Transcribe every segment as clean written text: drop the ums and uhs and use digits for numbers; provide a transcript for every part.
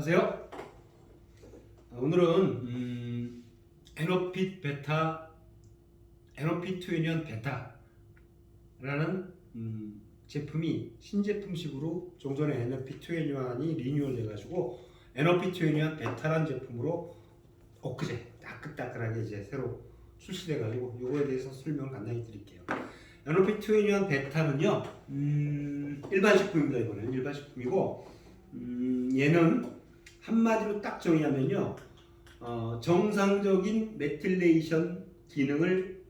안녕하세요. 오늘은 에너핏 베타, 에너핏 2년 베타라는 제품이 신제품식으로 종전에 에너핏 2년이 리뉴얼 돼가지고 에너핏 2년 베타라는 제품으로 엊그제 따끈따끈하게 이제 새로 출시돼가지고 요거에 대해서 설명을 간단히 드릴게요. 에너핏 2년 베타는요 일반 식품입니다. 이거는 일반 식품이고 얘는 한마디로 딱 정의하면요 정상적인 메틸레이션 기능을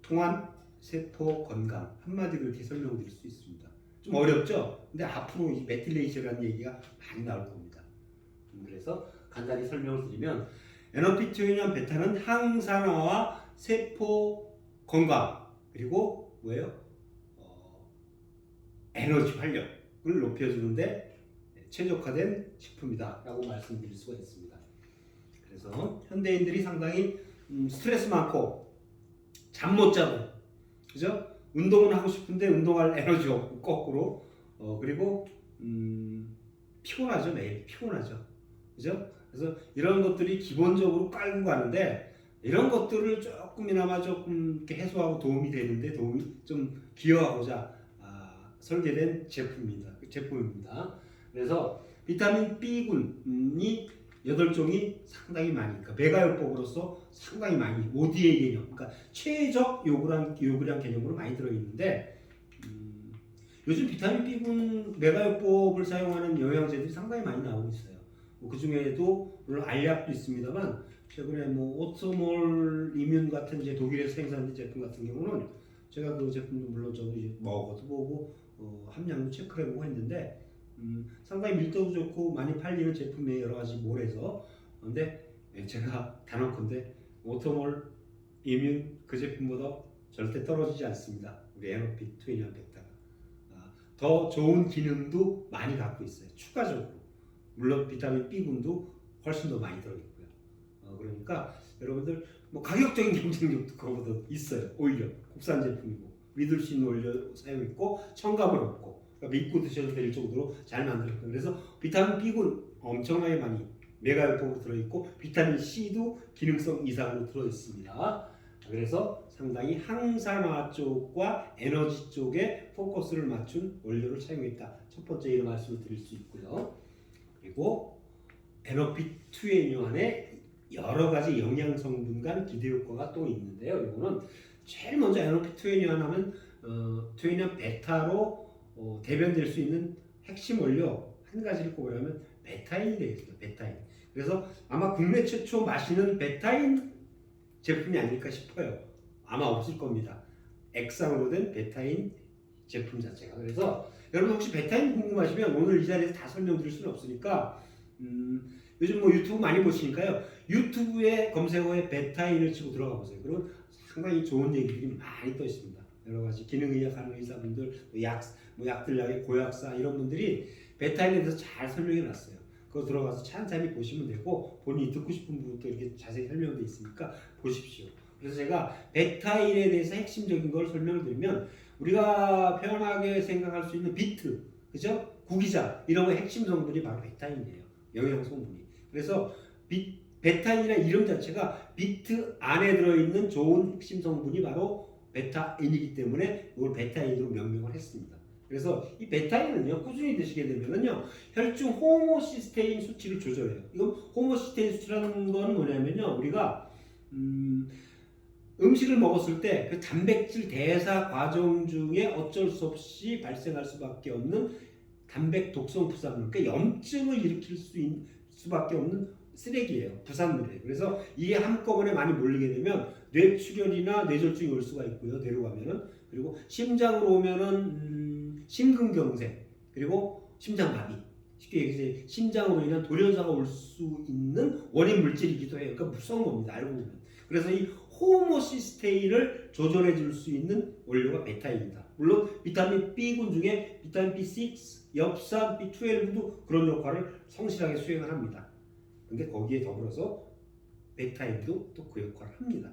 통한 세포 건강, 한마디로 이렇게 설명드릴 수 있습니다. 좀 어렵죠? 근데 앞으로 이 메틸레이션이라는 얘기가 많이 나올 겁니다. 그래서 간단히 설명을 드리면 에너핏 2년 베타는 항산화와 세포 건강 그리고 뭐예요? 에너지 활력을 높여주는데 최적화된 식품이다 라고 말씀드릴 수가 있습니다. 그래서 현대인들이 상당히 스트레스 많고 잠 못 자고 그죠? 운동은 하고 싶은데 운동할 에너지 없고 거꾸로 그리고 피곤하죠. 매일 피곤하죠. 그죠? 그래서 이런 것들이 기본적으로 깔고 가는데 이런 것들을 조금이나마 조금 이렇게 해소하고 도움이 되는데 도움이 좀 기여하고자 설계된 제품입니다. 그래서 비타민 B군이 8종이 상당히 많이, 그러니까 메가요법으로서 상당히 많이, ODA 개념, 그러니까 최적 요구량 개념으로 많이 들어있는데, 요즘 비타민 B군 메가요법을 사용하는 영양제들이 상당히 많이 나오고 있어요. 그 중에도 물론 알약도 있습니다만, 최근에 오토몰 이뮨 같은 이제 독일에서 생산된 제품 같은 경우는 제가 그 제품도 물론 저도 이제 먹어도 보고 함량도 체크를 해보고 했는데. 상당히 밀도도 좋고 많이 팔리는 제품의 여러 가지 몰에서 근데 제가 단언컨대 오토몰 이뮨 그 제품보다 절대 떨어지지 않습니다. 우리 에너핏 2년 베타가 더 좋은 기능도 많이 갖고 있어요. 추가적으로 물론 비타민 B군도 훨씬 더 많이 들어있고요. 그러니까 여러분들 가격적인 경쟁력도 그거보다 있어요. 오히려 국산 제품이고 믿을 수 있는 원료 사용있고 첨가물 없고 믿고 드셔도 될 정도로 잘 만들었거든요. 그래서 비타민 B군 엄청나게 많이 메가요법으로 들어있고 비타민 C도 기능성 이상으로 들어있습니다. 그래서 상당히 항산화 쪽과 에너지 쪽에 포커스를 맞춘 원료를 사용했다. 첫 번째 이런 말씀을 드릴 수 있고요. 그리고 에너핏 2NU 안에 여러 가지 영양 성분 간 기대 효과가 또 있는데요. 이거는 제일 먼저 에너핏 2NU 하면 2NU 베타로 대변될 수 있는 핵심 원료 한 가지를 꼽으라면 베타인이 되겠습니다. 베타인. 그래서 아마 국내 최초 마시는 베타인 제품이 아닐까 싶어요. 아마 없을 겁니다. 액상으로 된 베타인 제품 자체가. 그래서 여러분 혹시 베타인 궁금하시면 오늘 이 자리에서 다 설명드릴 수는 없으니까 요즘 유튜브 많이 보시니까요. 유튜브에 검색어에 베타인을 치고 들어가 보세요. 그러면 상당히 좋은 얘기들이 많이 떠 있습니다. 여러 가지 기능의학 하는 의사분들, 약들약의 고약사 이런 분들이 베타인에 대해서 잘 설명해 놨어요. 그거 들어가서 찬찬히 보시면 되고 본인이 듣고 싶은 부분도 이렇게 자세히 설명되어 있으니까 보십시오. 그래서 제가 베타인에 대해서 핵심적인 걸 설명을 드리면 우리가 편하게 생각할 수 있는 비트, 그죠? 구기자 이런 거 핵심 성분이 바로 베타인이에요. 영양 성분이. 그래서 베타인이라는 이름 자체가 비트 안에 들어있는 좋은 핵심 성분이 바로 베타인이기 때문에 이걸 베타인으로 명명을 했습니다. 그래서 이 베타인은요 꾸준히 드시게 되면은요 혈중 호모시스테인 수치를 조절해요. 이건 호모시스테인 수치라는 건 뭐냐면요 우리가 음식을 먹었을 때 그 단백질 대사 과정 중에 어쩔 수 없이 발생할 수밖에 없는 단백 독성 부산물, 그러니까 염증을 일으킬 수밖에 없는 쓰레기예요. 부산물이에요. 그래서 이게 한꺼번에 많이 몰리게 되면 뇌출혈이나 뇌졸중이 올 수가 있고요. 뇌로 가면은 그리고 심장으로 오면은 심근경색 그리고 심장마비 쉽게 얘기해서 심장으로 인한 돌연사가 올 수 있는 원인 물질이기도 해요. 그러니까 무서운 겁니다. 알고 보면. 그래서 이 호모시스테인을 조절해 줄 수 있는 원료가 베타인이다. 물론 비타민 B군 중에 비타민 B6, 엽산, B12도 그런 역할을 성실하게 수행을 합니다. 근데 거기에 더불어서 베타인도 또 그 역할을 합니다.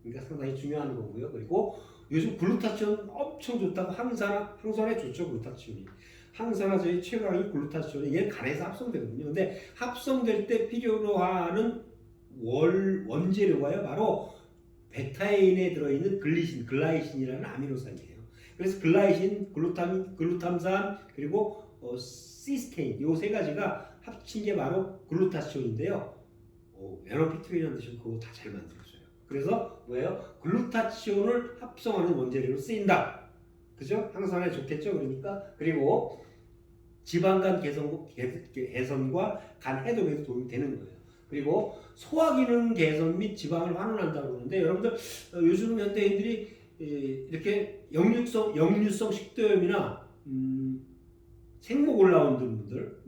그러니까 상당히 중요한 거고요. 그리고 요즘 글루타치온 엄청 좋다고 항산화에 좋죠. 글루타치온이 항산화제의 최강이 글루타치온이 얘는 간에서 합성되거든요. 근데 합성될 때 필요로 하는 원재료가요 바로 베타인에 들어있는 글라이신이라는 아미노산이에요. 그래서 글라이신, 글루탐산 그리고 시스테인 요 세 가지가 합친 게 바로 글루타치온인데요. 에너피트웨이라는 뜻은 그거 다 잘 만들었어요. 그래서 뭐예요? 글루타치온을 합성하는 원재료로 쓰인다. 그죠? 항산화에 좋겠죠. 그러니까 그리고 지방간 개선과 간 해독에도 도움이 되는 거예요. 그리고 소화기능 개선 및 지방을 환원한다고 그러는데 여러분들 요즘 현대인들이 이렇게 역류성 식도염이나 생목 올라온 분들,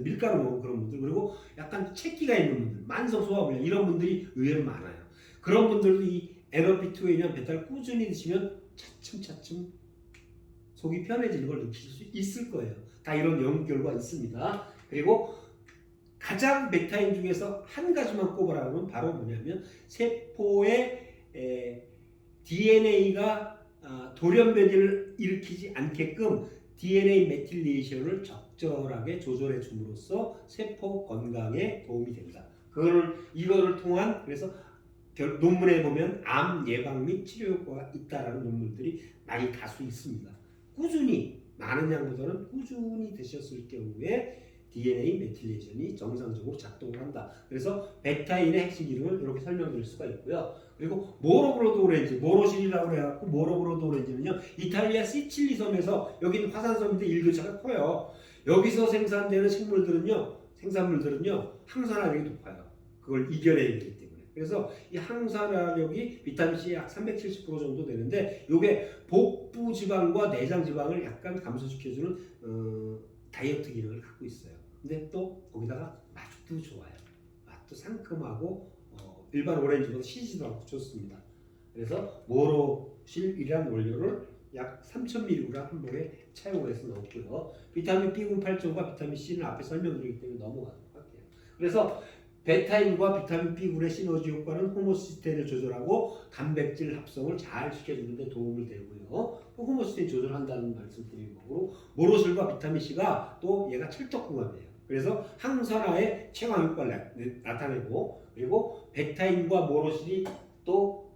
밀가루 먹은 그런 분들, 그리고 약간 체기가 있는 분들, 만성 소화불량 이런 분들이 의외로 많아요. 그런 분들도 이 에너피트웨이나 베타를 꾸준히 드시면 차츰차츰 속이 편해지는 걸 느낄 수 있을 거예요. 다 이런 연구 결과 있습니다. 그리고 가장 베타인 중에서 한 가지만 꼽으라면 바로 뭐냐면 세포의 DNA가 돌연변이를 일으키지 않게끔 DNA 메틸레이션을 적절하게 조절해 줌으로써 세포 건강에 도움이 된다. 이거를 통한 그래서 논문에 보면 암 예방 및 치료 효과가 있다라는 논문들이 많이 다수 있습니다. 꾸준히 많은 양보다는 꾸준히 드셨을 경우에 DNA 메틸레이션이 정상적으로 작동을 한다. 그래서 베타인의 핵심 기능을 이렇게 설명드릴 수가 있고요. 그리고 모로브로드 오렌지, 모로실이라고 해갖고 모로브로드 오렌지는요 이탈리아 시칠리 섬에서 여기는 화산섬인데 일교차가 커요. 여기서 생산되는 생산물들은요 항산화력이 높아요. 그걸 이겨내야 되기 때문에. 그래서 이 항산화력이 비타민 C 약 370% 정도 되는데 이게 복부 지방과 내장 지방을 약간 감소시켜주는 다이어트 기능을 갖고 있어요. 근데 또 거기다가 맛도 좋아요. 맛도 상큼하고 일반 오렌지보다 시지도 않고 좋습니다. 그래서 모로실이라는 원료를 약 3000mg 한 봉에 차용해서 넣었고요. 비타민 B군 8종과 비타민 C는 앞에 설명드리기 때문에 넘어가도록 할게요. 그래서 베타인과 비타민 B군의 시너지 효과는 호모시스테인을 조절하고 단백질 합성을 잘 시켜주는 데 도움을 되고요. 호모시스테인 조절한다는 말씀 드리는 거고 모로실과 비타민 C가 또 얘가 찰떡궁합이에요. 그래서 항산화의 최강 효과를 나타내고 그리고 베타인과 모로실이 또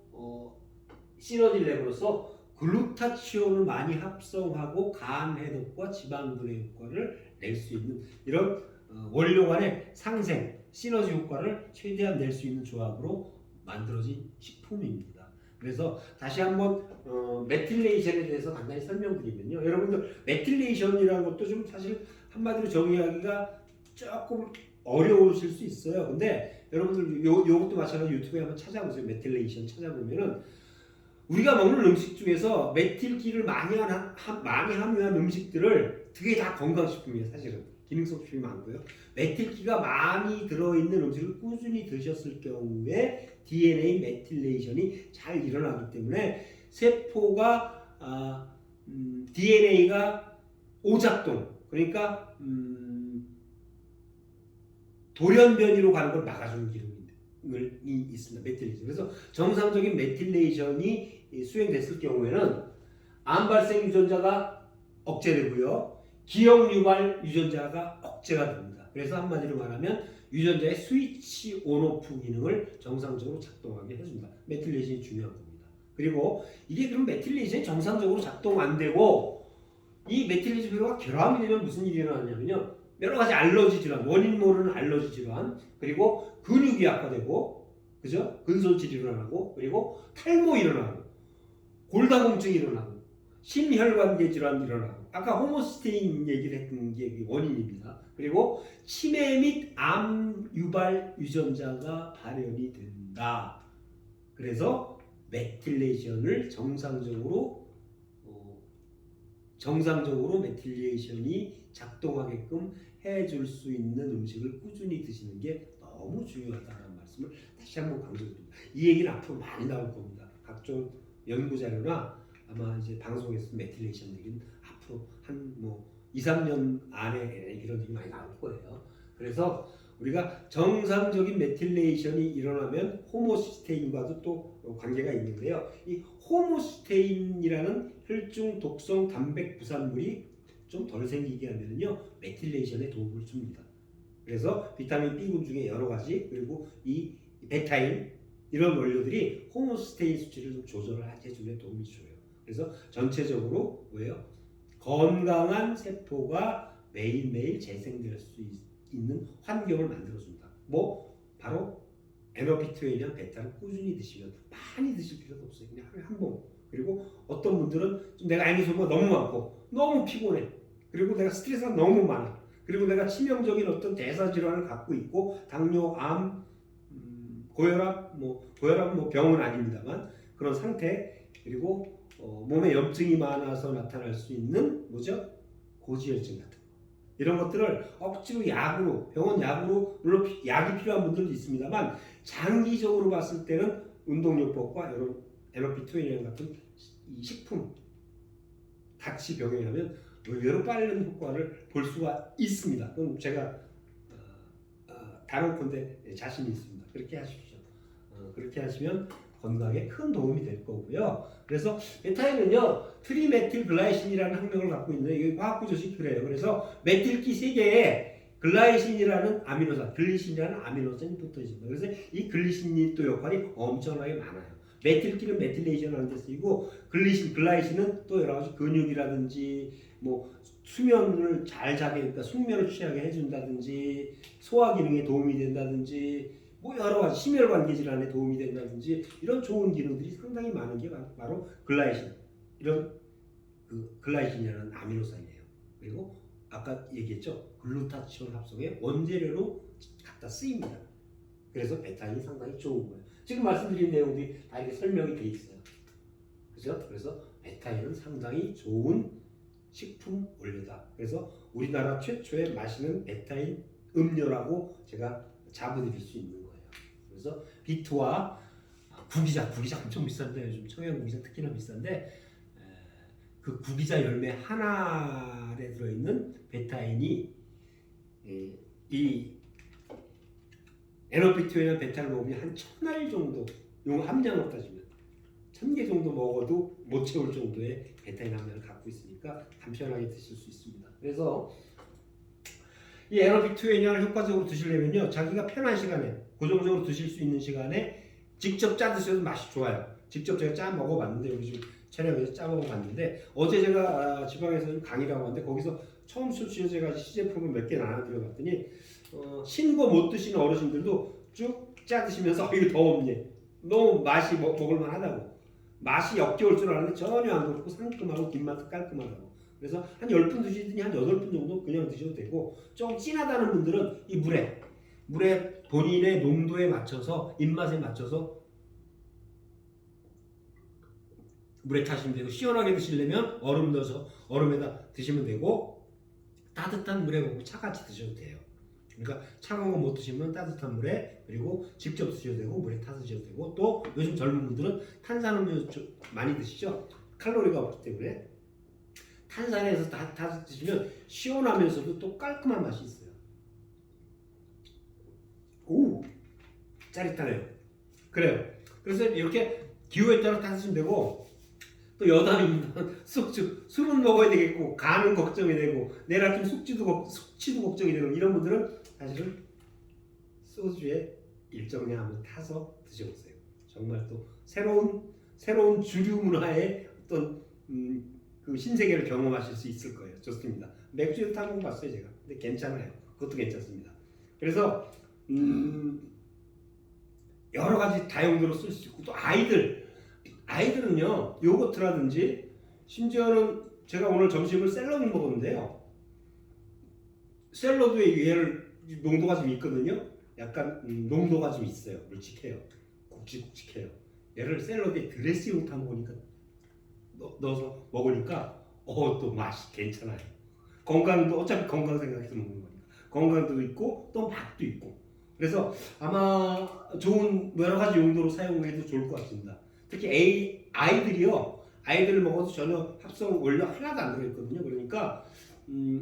시너지를 내므로써 글루타치온을 많이 합성하고 간 해독과 지방분해 효과를 낼 수 있는 이런 원료 간의 상생 시너지 효과를 최대한 낼 수 있는 조합으로 만들어진 식품입니다. 그래서 다시 한번 메틸레이션에 대해서 간단히 설명드리면요. 여러분들 메틸레이션이라는 것도 좀 사실 한마디로 정의하기가 조금 어려우실 수 있어요. 근데 여러분들 요것도 마찬가지로 유튜브에 한번 찾아보세요. 메틸레이션 찾아보면은 우리가 먹는 음식 중에서 메틸기를 많이 함유한 음식들을 그게 다 건강식품이에요. 사실은 기능성 식품이 많고요. 메틸기가 많이 들어있는 음식을 꾸준히 드셨을 경우에 DNA 메틸레이션이 잘 일어나기 때문에 세포가 DNA가 오작동 그러니까 돌연변이로 가는 걸 막아주는 기능이 있습니다. 메틸레이션. 그래서 정상적인 메틸레이션이 수행됐을 경우에는 암 발생 유전자가 억제되고요. 기억 유발 유전자가 억제가 됩니다. 그래서 한마디로 말하면 유전자의 스위치 온오프 기능을 정상적으로 작동하게 해줍니다. 메틸레이션이 중요한 겁니다. 그리고 이게 그럼 메틸레이션이 정상적으로 작동 안 되고 이 메틸레이션 회로가 결함이 되면 무슨 일이 일어나냐면요. 여러 가지 알러지 질환, 원인 모르는 알러지 질환, 그리고 근육이 약화되고, 그죠? 근손실이 일어나고, 그리고 탈모 일어나고, 골다공증이 일어나고, 심혈관계 질환이 일어나고, 아까 호모시스테인 얘기를 했던 게 원인입니다. 그리고 치매 및 암 유발 유전자가 발현이 된다. 그래서 메틸레이션을 정상적으로 메틸레이션이 작동하게끔 해줄 수 있는 음식을 꾸준히 드시는 게 너무 중요하다는 말씀을 다시 한번 강조드립니다. 이 얘기는 앞으로 많이 나올 겁니다. 각종 연구 자료나 아마 이제 방송에서 메틸레이션 얘기는 앞으로 한 2, 3년 안에 이런 얘기 많이 나올 거예요. 그래서 우리가 정상적인 메틸레이션이 일어나면 호모시스테인과도 또 관계가 있는데요. 이 호모시스테인이라는 혈중 독성 단백 부산물이 좀 덜 생기게 하면요 메틸레이션에 도움을 줍니다. 그래서 비타민 B군 중에 여러 가지 그리고 이 베타인 이런 원료들이 호모스테인 수치를 좀 조절을 해주는 데 도움이 줘요. 그래서 전체적으로 뭐예요? 건강한 세포가 매일매일 재생될 수 있는 환경을 만들어준다. 뭐 바로 에너비트웨이나 베타를 꾸준히 드시면 많이 드실 필요도 없어요. 그냥 하루에 한 봉. 그리고 어떤 분들은 좀 내가 알기 소모가 너무 많고 너무 피곤해. 그리고 내가 스트레스가 너무 많아. 그리고 내가 치명적인 어떤 대사 질환을 갖고 있고 당뇨, 암, 고혈압, 고혈압은 뭐 병은 아닙니다만 그런 상태 그리고 몸에 염증이 많아서 나타날 수 있는 뭐죠? 고지혈증 같은 거. 이런 것들을 억지로 약으로 병원 약으로 물론 약이 필요한 분들도 있습니다만 장기적으로 봤을 때는 운동요법과 이런 에너피트웨이랑 같은 이 식품 같이 병행하면 의외로 빠른 효과를 볼 수가 있습니다. 그럼 제가 단언컨대 자신이 있습니다. 그렇게 하십시오. 그렇게 하시면 건강에 큰 도움이 될 거고요. 그래서 베타인은요 트리메틸글라이신이라는 학명을 갖고 있는데 이게 화학구조식 그래요. 그래서 메틸기 3개에 글라이신이라는 아미노산, 글리신이라는 아미노산이 붙어 있습니다. 그래서 이 글리신이 또 역할이 엄청나게 많아요. 메틸기는 메틸레이션 하는 데 쓰이고 글리신, 글라이신은 또 여러 가지 근육이라든지 뭐 수면을 잘 자게 그러니까 숙면을 취하게 해준다든지 소화 기능에 도움이 된다든지 뭐 여러 가지 심혈관계 질환에 도움이 된다든지 이런 좋은 기능들이 상당히 많은 게 바로 글라이신 이런 그 글라이신이라는 아미노산이에요. 그리고 아까 얘기했죠 글루타치온 합성의 원재료로 갖다 쓰입니다. 그래서 베타인이 상당히 좋은 거예요. 지금 말씀드린 내용들이 다 이렇게 설명이 돼 있어요. 그죠? 그래서 베타인은 상당히 좋은 식품 원료다. 그래서 우리나라 최초의 마시는 베타인 음료라고 제가 자부드릴 수 있는 거예요. 그래서 비트와 구기자 엄청 비싼데 요즘 청양 구기자 특히나 비싼데 그 구기자 열매 하나에 들어있는 베타인이 이 에너비트웨이나 베타를 먹으면 한 1000알 정도 용 함량으로 따지면 1000개 정도 먹어도 못 채울 정도의 베타인 함량을 갖고 있으니까 간편하게 드실 수 있습니다. 그래서 이 에너비트웨이를 효과적으로 드시려면요 자기가 편한 시간에 고정적으로 드실 수 있는 시간에 직접 짜 드셔도 맛이 좋아요. 직접 제가 짜 먹어봤는데 여기 지금 촬영에서 짜 먹어봤는데 어제 제가 지방에서 강의라고 하는데 거기서 처음 출시해서 시제품을 몇 개 나눠드려봤더니 신거 못 드시는 어르신들도 쭉 짜 드시면서 이거 더 없네 너무 맛이 먹을만 하다고 맛이 역겨울 줄 알았는데 전혀 안 그렇고 상큼하고 뒷맛도 깔끔하다고 그래서 한 10분 드시더니 한 8분 정도 그냥 드셔도 되고 좀 진하다는 분들은 이 물에 본인의 농도에 맞춰서 입맛에 맞춰서 물에 타시면 되고 시원하게 드시려면 얼음 넣어서 얼음에다 드시면 되고 따뜻한 물에 먹고 차같이 드셔도 돼요. 그러니까 차가운 거 못 드시면 따뜻한 물에 그리고 직접 드셔도 되고 물에 타서 드셔도 되고 또 요즘 젊은 분들은 탄산음료 많이 드시죠? 칼로리가 없기 때문에 탄산에서 타서 드시면 시원하면서도 또 깔끔한 맛이 있어요. 오 짜릿하네요. 그래요. 그래서 이렇게 기호에 따라 타시면 되고 또 여담이면 술은 먹어야 되겠고 간은 걱정이 되고 내일 아침 숙취도 걱정이 되고 이런 분들은 사실은 소주에 일정량 한번 타서 드셔보세요. 정말 또 새로운 주류 문화의 어떤 그 신세계를 경험하실 수 있을 거예요. 좋습니다. 맥주도 타 먹어봤어요 제가. 근데 괜찮아요. 그것도 괜찮습니다. 그래서 여러 가지 다용도로 쓸 수 있고 또 아이들은요 요거트라든지 심지어는 제가 오늘 점심을 샐러드 먹었는데요. 샐러드에 얘를 농도가 좀 있거든요. 약간 농도가 좀 있어요. 묵직해요. 굵직굵직해요. 얘를 샐러드에 드레싱을 타 먹으니까 넣어서 먹으니까 또 맛이 괜찮아요. 건강도 어차피 건강 생각해서 먹는 거니까 건강도 있고 또 맛도 있고 그래서 아마 좋은 여러 가지 용도로 사용해도 좋을 것 같습니다. 특히 아이들을 먹어도 전혀 합성 원료 하나도 안 들어있거든요. 그러니까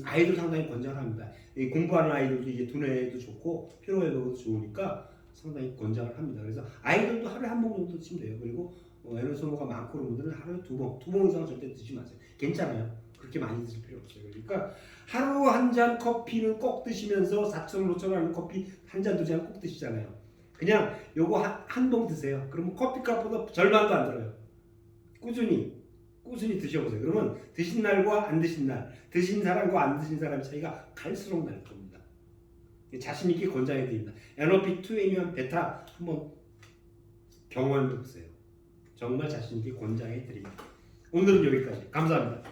아이들 상당히 권장합니다. 공부하는 아이들도 이게 두뇌에도 좋고 피로 회복에도 좋으니까 상당히 권장을 합니다. 그래서 아이들도 하루에 한 봉 정도 드시면 돼요. 그리고 에너지 소모가 많고 그런 분들은 하루에 두 봉 이상 절대 드시지 마세요. 괜찮아요. 그렇게 많이 드실 필요 없어요. 그러니까 하루 한 잔 커피는 꼭 드시면서 4,000원, 5,000원 하는 커피 한 잔, 두 잔 꼭 드시잖아요. 그냥 요거 한 봉 드세요. 그러면 커피값보다 절반도 안 들어요. 꾸준히 드셔보세요. 그러면 드신 날과 안 드신 날, 드신 사람과 안 드신 사람의 차이가 갈수록 날 겁니다. 자신 있게 권장해 드립니다. NLP2A면 베타 한번 경험해 보세요. 정말 자신 있게 권장해 드립니다. 오늘은 여기까지. 감사합니다.